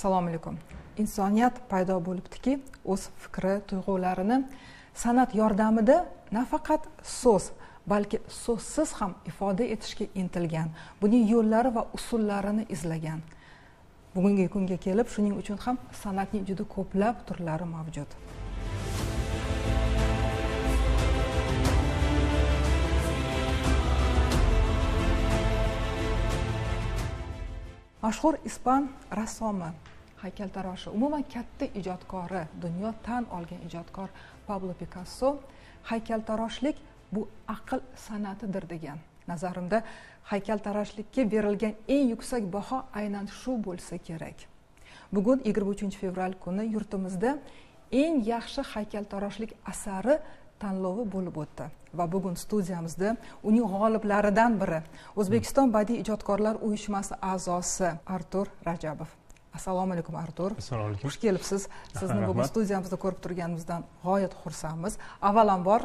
Assalomu alaykum. Insoniyat paydo bo'libdiki, o'z fikri, tuyg'ularini san'at yordamida nafaqat so'z, balki so'zsiz ham ifoda etishga intilgan. Buning yo'llari va usullarini izlagan. Bugungi kunga kelib, shuning uchun ham san'atning juda ko'plab turlari mavjud. Mashhur ispan rassomi, haykaltaroshi, umuman katta ijodkori, dunyo tan olgan ijodkor Pablo Picasso haykaltaroshlik bu aql san'atidir degan. Nazarimda haykaltaroshlikka berilgan eng yuksak baho aynan shu bo'lsa kerak. Bugun 23-fevral kuni yurtimizda eng yaxshi haykaltaroshlik asari tanlovi bo'lib o'tdi va bugun studiyamizda uning g'oliblaridan biri O'zbekiston badiiy ijodkorlar uyushmasi a'zosi Artur Rajabov. Assalomu alaykum Artur. Assalomu alaykum. Xush kelibsiz. Sizni bugun studiyamizda ko'rib turganimizdan g'oyat xursandmiz. Avvalambor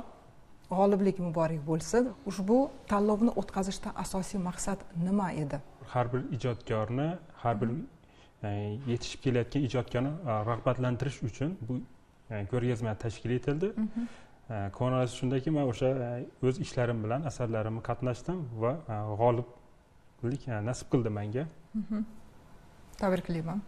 g'oliblik muborak bo'lsin. Ushbu tanlovni o'tkazishda asosiy maqsad nima edi? Har bir ijodkorni, har bir yetishib kelayotgan ijodkorni rag'batlantirish uchun bu ko'rgazma tashkil etildi. Qonuniyati shundaki, men o'sha o'z ishlarim bilan asarlarimni qatnashdim va g'oliblik nasib qildi menga. Tabriklayman.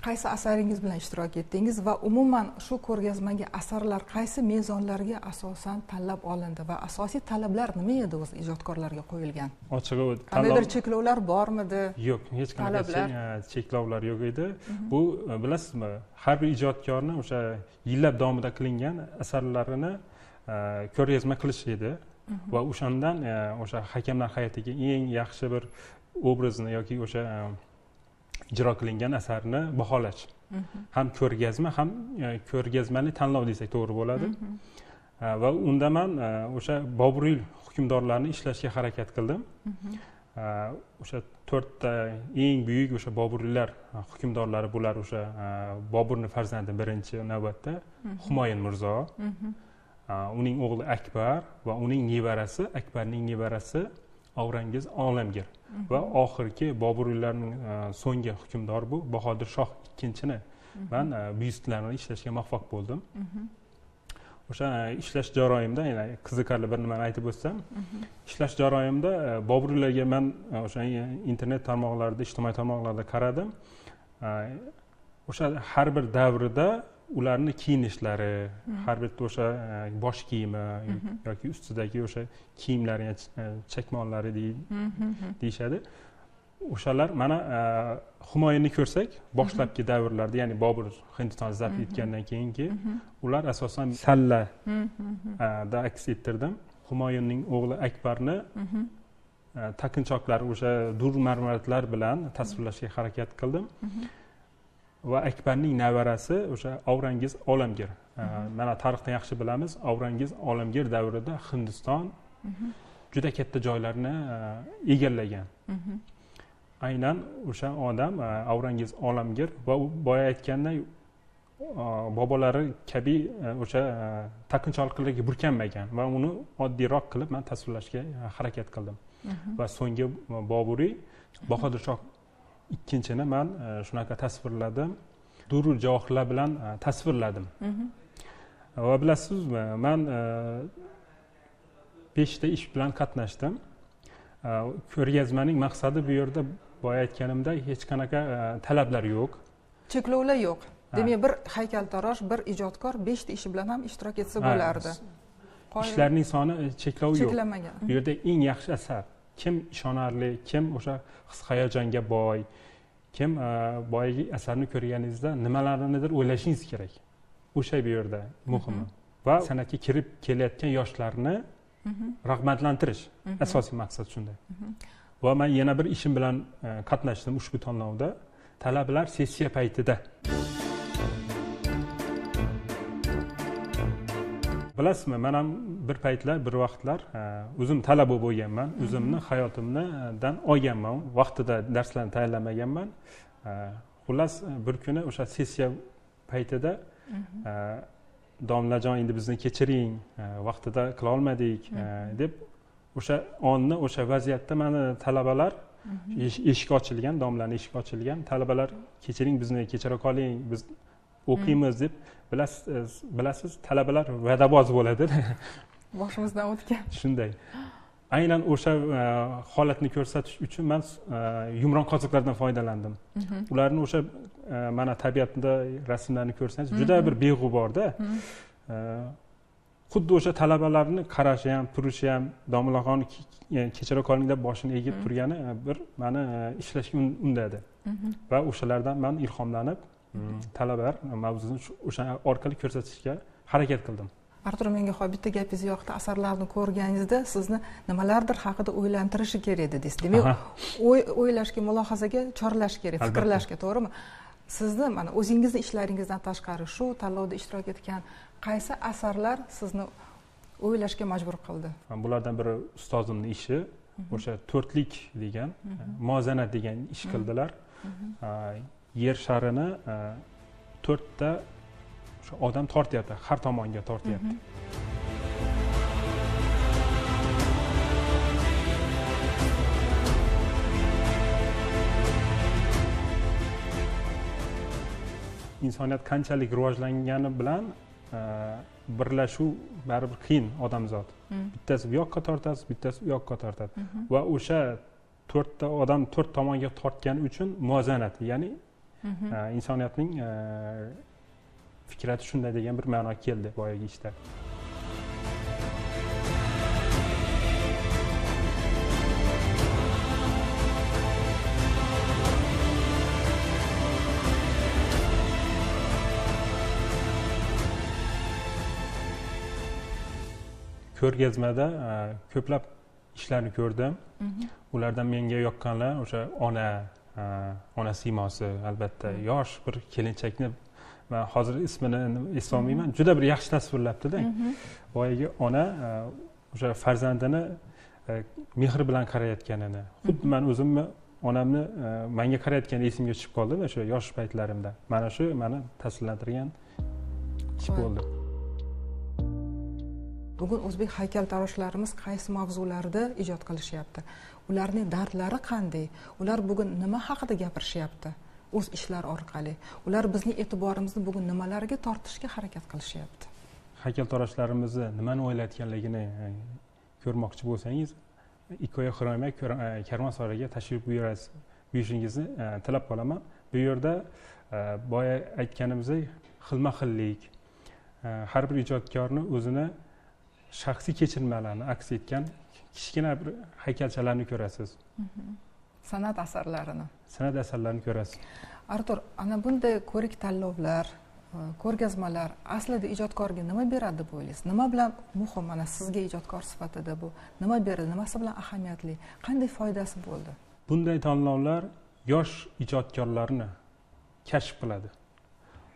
Qaysi asaringiz bilan ishtirok etdingiz va umuman shu ko'rgazmaga asarlar qaysi mezonlarga asosan tanlab olindi va asosiy talablar nima edi o'z ijodkorlarga qo'yilgan? Ochig'i qandaydir cheklovlar bormidi? Yo'q, hech qanday cheklovlar yo'q edi. Bu bilasizmi, har bir ijodkorni o'sha yillar davomida qilingan asarlarini ko'rgazma qilish edi va o'shandan o'sha hakamlar hay'atiga eng yaxshi bir obrazni yoki o'sha ijro qilingan asarni baholash. Ham ko'rgazma, ham ko'rgazmali tanlov desak to'g'ri bo'ladi. Va unda men o'sha Boburiy hukmdorlarni ishlashga harakat qildim. O'sha 4 ta eng buyuk o'sha Boburiylar hukmdorlari bular o'sha Boburning farzandi birinchi navbatda Humoyun Mirzo, uning o'g'li Akbar va uning nevarasi, Akbarning nevarasi Avrangiz Olamgir va oxirgi Boburiylarning so'nggi hukmdori bu Bahodir Shoh ikkinchini men byustlarini ishlashga muvaffaq bo'ldim. O'sha ishlash jarayonimda yana qiziqarli bir nimani aytib o'tsam, ishlash jarayonimda Boburiylarga men o'sha internet tarmoqlarida, ijtimoiy tarmoqlarda qaradim. O'sha har bir davrida ularni kiyinishlari, har bir o'sha bosh kiyimi yoki ustidagi o'sha kiyimlari, chakmonlari deyishadi. O'shalar mana Humoyunni ko'rsak, boshlangi davrlarda, ya'ni Bobur Hindistonni zabt etgandan keyingi ular asosan salla da aks ettirdim. Humoyunning o'g'li Akbarni taqinchoqlar, o'sha dur marmaratlar bilan tasvirlashga harakat qildim. Va Akbarning nevarasi o'sha Avrangiz Olamgir. Mana tarixdan yaxshi bilamiz, Avrangiz Olamgir davrida Hindiston juda katta joylarni egallagan. Aynan o'sha odam Avrangiz Olamgir va boya aytganday bobolari kabi o'sha taqinchoqlarga burkanmagan va uni oddiyroq qilib men tasvirlashga harakat qildim. Va so'nggi Boburiy Bahodir Shoh ikkinchini men shunaqa tasvirladim. Durur javohirlar bilan tasvirladim. Va bilasizmi, men 5 ta ish bilan qatnashdim. Ko'rgazmaning maqsadi bu yerda boya aytganimdek hech qanaqa talablar yo'q. Cheklovlar yo'q. Demak, bir haykaltarosh, bir ijodkor 5 ta ishi bilan ham ishtirok etsa bo'lardi. Ishlarning soni cheklovi yo'q. Cheklanmagan. Bu yerda eng yaxshi asar, kim ishonarli, kim o'sha his-hayajonga boy, kim boyagi asarni ko'rganingizda nimalarnidir o'ylashingiz kerak. O'sha bu yerda muhimi. Va san'atga kirib kelayotgan yoshlarni rag'batlantirish asosiy maqsad shunday. Va men yana bir ishim bilan qatnashdim ushbu tanlovda. Talabalar sessiya paytida. Bilasizmi, men ham bir paytlar, bir vaqtlar o'zim talaba bo'lganman, o'zimni hayotimdan olganman, vaqtida darslarni tayyorlamaganman. Xullas bir kuni o'sha sessiya paytida domlajon endi bizni kechiring, vaqtida qila olmadik deb o'sha onni, o'sha vaziyatda meni talabalar eshik ochilgan, domlaning eshigi ochilgan, talabalar kechiring bizni kechira qoling, biz o'qiymiz deb, bilasiz talabalar va'daboz bo'ladi. Boshimizdan o'tgan. Shunday. Aynan o'sha holatni ko'rsatish uchun men yumron qoziqlardan foydalandim. Ularni o'sha mana tabiatda rasmlarni ko'rsangiz juda bir beg'uborda. Xuddi o'sha talabalarni qarashi ham, turishi ham, domlaxon kechira qoling deb boshini egib turgani bir meni ishlashga undadi. Va o'shalardan men ilhomlanib, talabalar mavzusini o'sha orqali ko'rsatishga harakat qildim. Artur, menga bitta gapingiz yoqdi. Asarlarni ko'rganingizda sizni nimalardir haqida o'ylantirishi kerak dedingiz. Demak, o'ylashga, mulohazaga chorlash kerak, fikrlashga, to'g'rimi? Sizni mana o'zingizning ishlaringizdan tashqari shu tanlovda ishtirok etgan qaysi asarlar sizni o'ylashga majbur qildi? Bulardan biri ustozimning ishi, o'sha to'rtlik degan, muvozanat degan ish qildilar. Yer sharini to'rtta odam tortyapti, har tomonga tortyapti. Insoniyat qanchalik rivojlangani bilan birlashuv baribir qiyin odamzod. Bittasi bu yoqqa tortadi, bittasi u yoqqa tortadi. Va o'sha to'rtta odam to'rt tomonga tortgani uchun muvozanat, ya'ni insoniyatning fikrati shunday degan bir ma'no keldi boyagi ishda. Ko'rgazmada ko'plab ishlarni ko'rdim. Ulardan menga yoqqanlar o'sha ona siymosi, albatta yosh bir kelinchakni men hozir ismini eslolmayman, juda bir yaxshi tasvirlabdi-da. Boyagi ona o'sha farzandini mehr bilan qarayotganini, xuddi men o'zimni onamni menga qarayotgani esimga tushib qoldi o'sha yosh paytlarimda. Mana shu meni ta'sirlantirgan ish bo'ldi. Bugun o'zbek haykaltaroshlarimiz qaysi mavzularda ijod qilishyapti? Ularning dardlari qanday? Ular bugun nima haqida gapirishyapti? O'z ishlari orqali. Ular bizning e'tiborimizni bugun nimalarga tortishga harakat qilishyapti? Haykaltaroshlarimizni nimani o'ylayotganligini ko'rmoqchi bo'lsangiz, Ikoya Xiroma karvonsaroyga tashrif buyurishingizni tilab qolaman. Bu yerda boya aytganimizdek xilma-xillik, har bir ijodkorni o'zini shaxsiy kechirmalarini aks etgan kichkina bir haykalchalarni ko'rasiz. San'at asarlarini. San'at asarlarini ko'rasiz. Artur, ana bunday ko'rik tanlovlar, ko'rgazmalar aslida ijodkorga nima beradi deb o'ylaysiz? Nima bilan muhim mana sizga ijodkor sifatida bu? Nima beradi? Nimasi bilan ahamiyatli? Qanday foydasi bo'ldi? Bunday tanlovlar yosh ijodkorlarni kashf qiladi.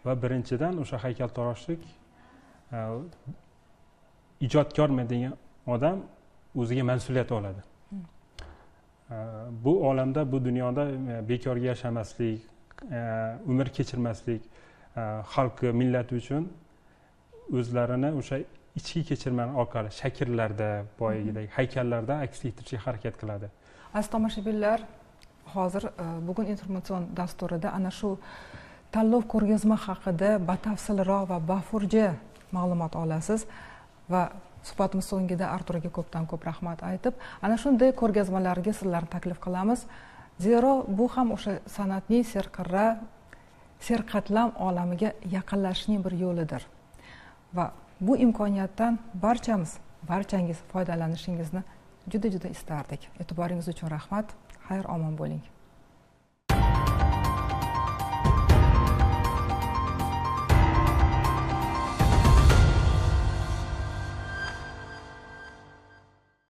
Va birinchidan o'sha haykaltaroshlik ijodkorman degan odam o'ziga mas'uliyat oladi. Bu olamda, bu dunyoda bekorga yashamaslik, umr kechirmaslik, xalqi, millati uchun o'zlarini o'sha ichki kechirmani orqali shakllarda, boyagidek haykallarda aks ettirishga harakat qiladi. Aziz tomoshabinlar, hozir bugun informatsion dasturida ana shu tanlov ko'rgazma haqida batafsilroq va bafurja ma'lumot olasiz va suhbatimiz so'ngida Arturga ko'pdan ko'p rahmat aytib, ana shunday ko'rgazmalarga sizlarni taklif qilamiz. Zero bu ham o'sha san'atning serqatlam olamiga yaqinlashishning bir yo'lidir. Va bu imkoniyatdan barchangiz foydalanishingizni juda istardik. E'tiboringiz uchun rahmat. Xayr, omon bo'ling.